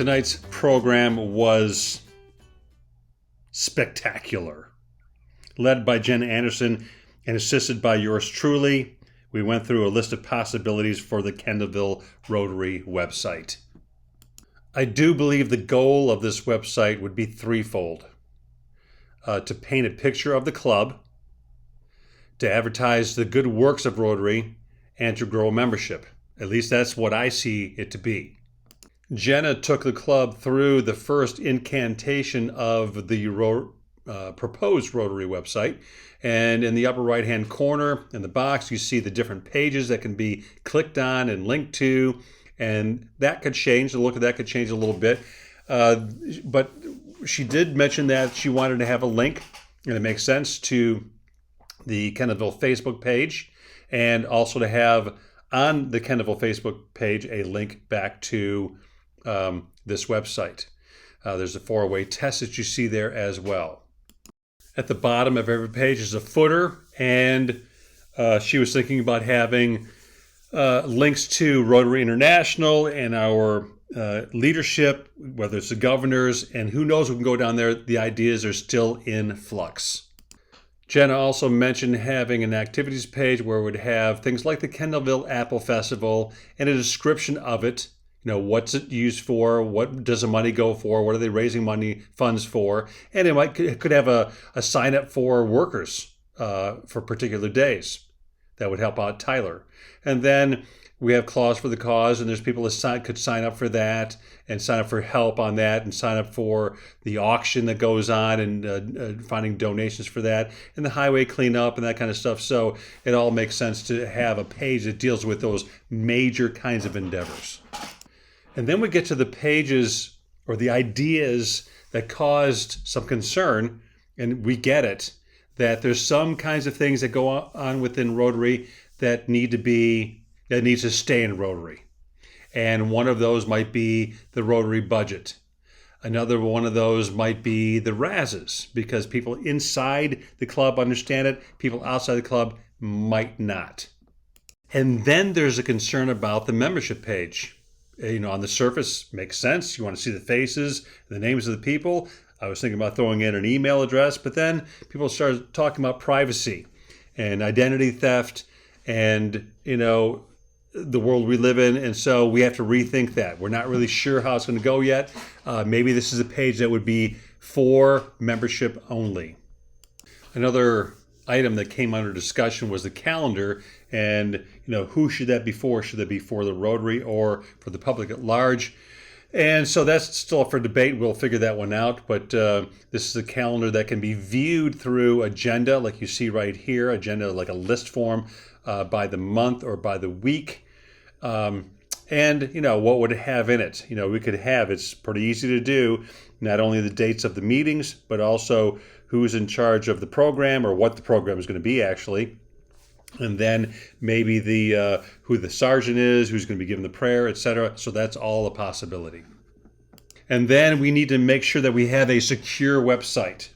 Tonight's program was spectacular. Led by Jen Anderson and assisted by yours truly, we went through a list of possibilities for the Kendallville Rotary website. I do believe the goal of this website would be threefold. To paint a picture of the club, to advertise the good works of Rotary, and to grow membership. At least that's what I see it to be. Jenna took the club through the first incantation of the proposed Rotary website. And in the upper right-hand corner in the box, you see the different pages that can be clicked on and linked to. And that could change. The look of that could change a little bit. But she did mention that she wanted to have a link, and it makes sense, to the Kendallville Facebook page, and also to have on the Kendallville Facebook page a link back to this website. There's a 4-way test that you see there as well. At the bottom of every page is a footer, and she was thinking about having links to Rotary International and our leadership, whether it's the governors, and who knows, we can go down there. The ideas are still in flux. Jenna also mentioned having an activities page where it would have things like the Kendallville Apple Festival and a description of it. You know, what's it used for? What does the money go for? What are they raising funds for? And it could have a sign up for workers for particular days. That would help out Tyler. And then we have Claws for the Cause, and there's people that could sign up for that and sign up for help on that and sign up for the auction that goes on and finding donations for that and the highway cleanup and that kind of stuff. So it all makes sense to have a page that deals with those major kinds of endeavors. And then we get to the pages or the ideas that caused some concern, and we get it, that there's some kinds of things that go on within Rotary that needs to stay in Rotary. And one of those might be the Rotary budget. Another one of those might be the Razzes, because people inside the club understand it, people outside the club might not. And then there's a concern about the membership page. You know, on the surface, makes sense. You want to see the faces, the names of the people. I was thinking about throwing in an email address, but then people started talking about privacy and identity theft and, you know, the world we live in. And so we have to rethink that. We're not really sure how it's going to go yet. Maybe this is a page that would be for membership only. Another item that came under discussion was the calendar, and who should that be for? Should that be for the Rotary or for the public at large? And so that's still up for debate. We'll figure that one out. But this is a calendar that can be viewed through agenda, like you see right here, agenda like a list form by the month or by the week. And what would it have in it? We could have, it's pretty easy to do, not only the dates of the meetings, but also who's in charge of the program or what the program is going to be actually. And then maybe who the sergeant is, who's going to be giving the prayer, etc. So that's all a possibility. And then we need to make sure that we have a secure website.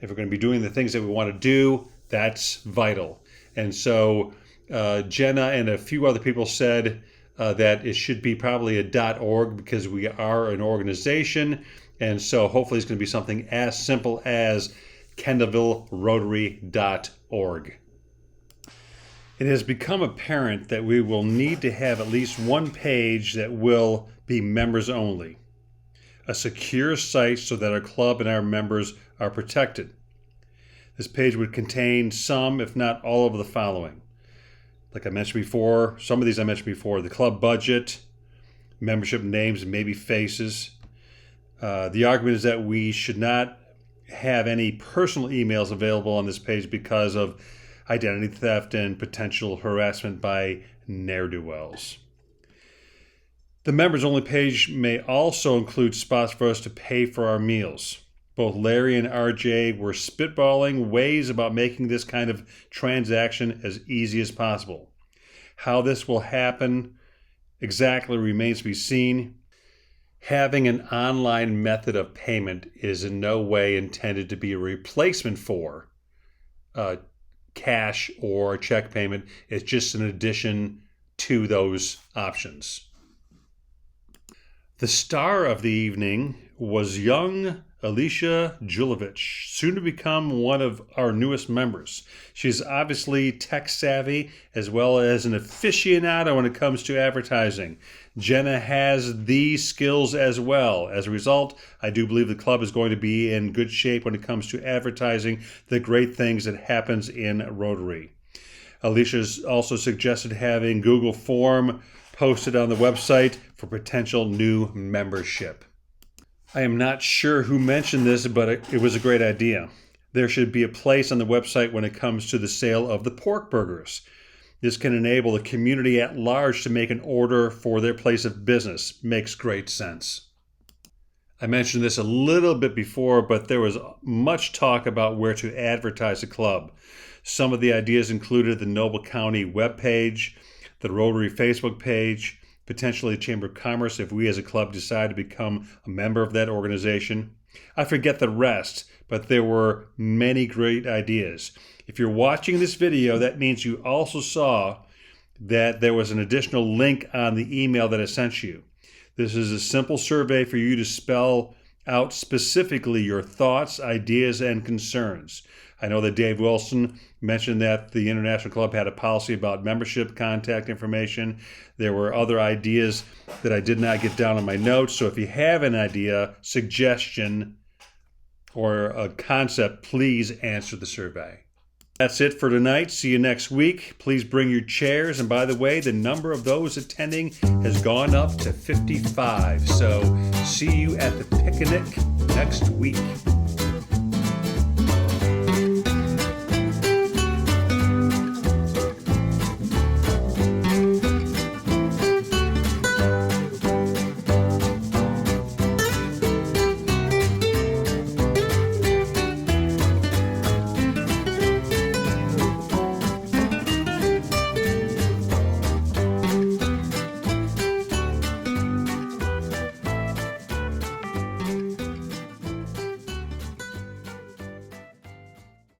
If we're going to be doing the things that we want to do, that's vital. And so Jenna and a few other people said that it should be probably a .org because we are an organization. And so hopefully it's going to be something as simple as KendallvilleRotary.org. It has become apparent that we will need to have at least one page that will be members only. A secure site so that our club and our members are protected. This page would contain some, if not all, of the following. Like I mentioned before, some of these I mentioned before, the club budget, membership names, and maybe faces. The argument is that we should not have any personal emails available on this page because of identity theft and potential harassment by ne'er-do-wells. The members only page may also include spots for us to pay for our meals. Both Larry and RJ were spitballing ways about making this kind of transaction as easy as possible. How this will happen exactly remains to be seen. Having an online method of payment is in no way intended to be a replacement for cash or check payment. It's just an addition to those options. The star of the evening was young Alicia Julovich, soon to become one of our newest members. She's obviously tech savvy as well as an aficionado when it comes to advertising. Jenna has these skills as well. As a result, I do believe the club is going to be in good shape when it comes to advertising the great things that happens in Rotary. Alicia's also suggested having Google form posted on the website for potential new membership. I am not sure who mentioned this, but it was a great idea. There should be a place on the website when it comes to the sale of the pork burgers. This can enable the community at large to make an order for their place of business. Makes great sense. I mentioned this a little bit before, but there was much talk about where to advertise the club. Some of the ideas included the Noble County webpage, the Rotary Facebook page, potentially the Chamber of Commerce if we as a club decide to become a member of that organization. I forget the rest, but there were many great ideas. If you're watching this video, that means you also saw that there was an additional link on the email that I sent you. This is a simple survey for you to spell out specifically your thoughts, ideas, and concerns. I know that Dave Wilson mentioned that the International Club had a policy about membership contact information. There were other ideas that I did not get down on my notes. So if you have an idea, suggestion, or a concept, please answer the survey. That's it for tonight. See you next week. Please bring your chairs. And by the way, the number of those attending has gone up to 55. So see you at the picnic next week.